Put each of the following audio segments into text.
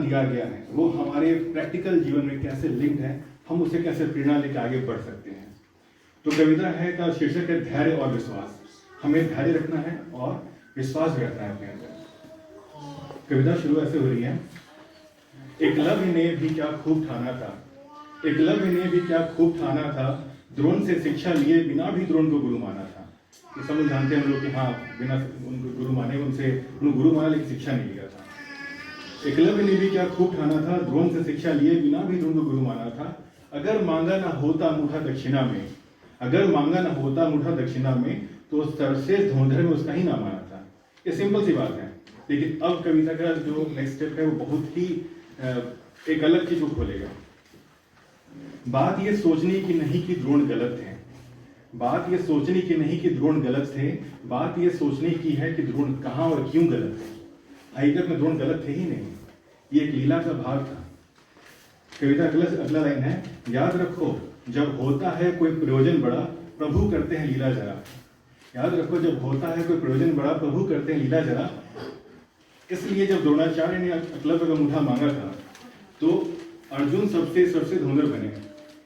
दिया गया है वो हमारे प्रैक्टिकल जीवन में कैसे लिंक्ड है, हम उसे कैसे प्रेरणा लेकर आगे बढ़ सकते हैं। तो कविता है का शीर्षक है धैर्य और विश्वास। हमें धैर्य रखना है और विश्वास भी रखना है अपने अंदर। कविता शुरू ऐसे हो रही है। एकलव्य ने भी क्या खूब ठाना था, एकलव्य ने भी क्या खूब ठाना था, द्रोण से शिक्षा लिए बिना भी द्रोण को गुरु माना था। ये सब लोग जानते हैं हम लोग कि हाँ, बिना उनको गुरु माने, उनसे गुरु माना लेकिन शिक्षा नहीं लिया था। एकलव्य ने भी क्या खूब ठाना था, द्रोण से शिक्षा लिए बिना भी द्रोण को गुरु माना था। अगर मांगा न होता मुठा दक्षिणा में, अगर मांगा न होता मुठा दक्षिणा में, तो सर्वश्रेष्ठ धनुर्धर में उसका ही नाम आना था। ये सिंपल सी बात है, लेकिन अब कविता का जो नेक्स्ट स्टेप है वो बहुत ही एक अलग चीज को खोलेगा। बात ये सोचने की नहीं कि द्रोण गलत है, बात ये सोचने की नहीं कि द्रोण गलत थे, बात ये सोचने की है कि द्रोण कहाँ और क्यों गलत है। हकीकत में द्रोण गलत थे ही नहीं, ये एक लीला का भाग था। कविता अगला लाइन है, याद रखो जब होता है कोई प्रयोजन बड़ा, प्रभु करते हैं लीला जरा। याद रखो जब होता है कोई प्रयोजन बड़ा, प्रभु करते हैं लीला जरा। इसलिए जब द्रोणाचार्य ने एकलव्य का मुठा मांगा था तो अर्जुन सबसे धनुर्धर बने।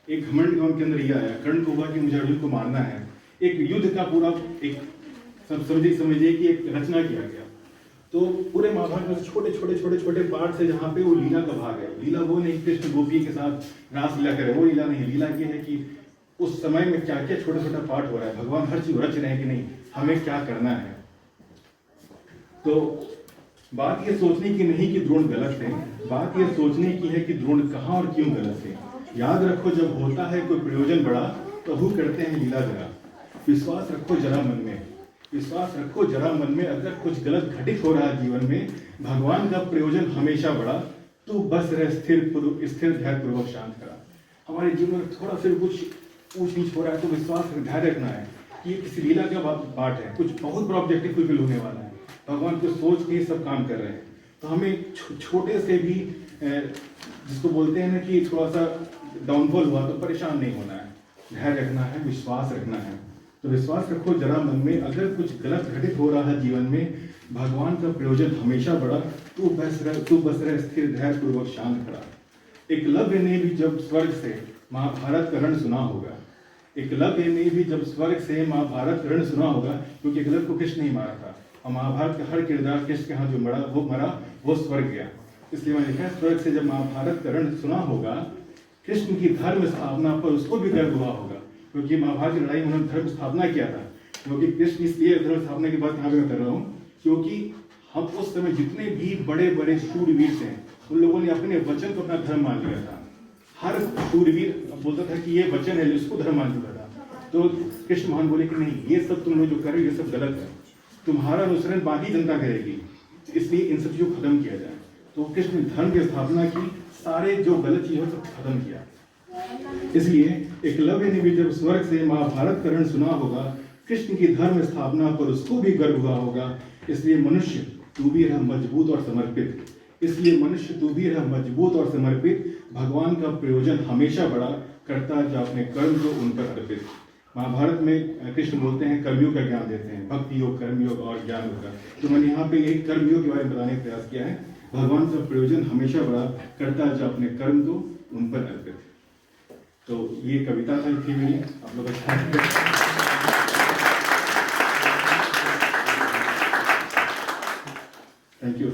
एक घमंड उनके अंदर ये आया, कर्ण को हुआ कि मुझे अर्जुन को मारना है। एक युद्ध का पूरा एक समझिए कि एक रचना किया गया। तो पूरे महाभारत में छोटे पार्ट से जहाँ पे वो लीला का भाग है। लीला वो नहीं कृष्ण गोपी के साथ रास लीला करे, वो लीला नहीं। लीला ये है कि उस समय में क्या क्या छोटा पार्ट हो रहा है, भगवान हर चीज रच रहे हैं कि नहीं, हमें क्या करना है। तो बात ये सोचने की नहीं कि द्रोण गलत है, बात ये सोचने की है कि द्रोण कहाँ और क्यों गलत है। याद रखो जब होता है कोई प्रयोजन बड़ा, प्रभु करते हैं लीला जरा। विश्वास रखो जरा मन में, विश्वास रखो जरा मन में, अगर कुछ गलत घटित हो रहा है जीवन में, भगवान का प्रयोजन हमेशा बड़ा, तू बस रह स्थिर धैर्य पूर्वक शांत करा। हमारे जीवन में थोड़ा सा कुछ ऊंच नीच हो रहा है तो विश्वास धैर्य रखना है कि ये किसी लीला का पार्ट है, कुछ बहुत बड़ा ऑब्जेक्टिव फुलफिल होने वाला है। भगवान को सोच के सब काम कर रहे हैं। तो हमें छोटे से भी जिसको बोलते हैं ना कि थोड़ा सा डाउनफॉल हुआ तो परेशान नहीं होना है, धैर्य रखना है, विश्वास रखना है। तो विश्वास रखो जरा मन में, अगर कुछ गलत घटित हो रहा है जीवन में, भगवान का प्रयोजन हमेशा बड़ा, तू बस रह स्थिर धैर्य पूर्वक शांत खड़ा। एकलव्य ने भी जब स्वर्ग से महाभारत का रण सुना होगा, एकलव्य ने भी जब स्वर्ग से महाभारत का रण सुना होगा, क्योंकि एकलव्य को कृष्ण नहीं मारा था और महाभारत का हर किरदार कृष्ण के हाथ जो मरा वो स्वर्ग गया। इसलिए मैंने लिखा स्वर्ग से जब महाभारत का रण सुना होगा, कृष्ण की धर्म स्थापना पर उसको भी गर्व हुआ होगा, क्योंकि महाभारत की लड़ाई में उन्होंने धर्म स्थापना किया था। क्योंकि कृष्ण इसलिए धर्म स्थापना की बात यहाँ पे मैं कर रहा हूँ क्योंकि हम उस समय जितने भी बड़े शूरवीर थे उन लोगों ने अपने वचन को अपना धर्म मान लिया था। हर शूरवीर बोलता था कि ये वचन है, उसको धर्म मान चुका था। तो कृष्ण महान बोले कि नहीं, ये सब तुम लोग जो कर रहे हो ये सब गलत है, तुम्हारा अनुसरण बाकी जनता करेगी, इसलिए इन सब चीजों को खत्म किया जाए। तो कृष्ण ने धर्म की स्थापना की, सारे जो गलत चीज हो सब खत्म किया। इसलिए एकलव्य ने भी जब स्वर्ग से महाभारत का रण सुना होगा, कृष्ण की धर्म स्थापना पर उसको भी गर्व हुआ होगा। इसलिए मनुष्य तू भी रह मजबूत और समर्पित, इसलिए मनुष्य तू भी रह मजबूत और समर्पित, भगवान का प्रयोजन हमेशा बड़ा, करता जो अपने कर्म को उन पर अर्पित। महाभारत में कृष्ण बोलते हैं कर्मयोग का ज्ञान देते हैं, भक्ति योग, कर्मयोग और ज्ञान योग का। तो मैंने यहाँ पे एक कर्मयोग के बारे में बताने का प्रयास किया है। भगवान का प्रयोजन हमेशा बड़ा, करता जो अपने कर्म को उन पर अर्पित। तो ये कविता थी मेरी, आप लोग अच्छा थैंक यू।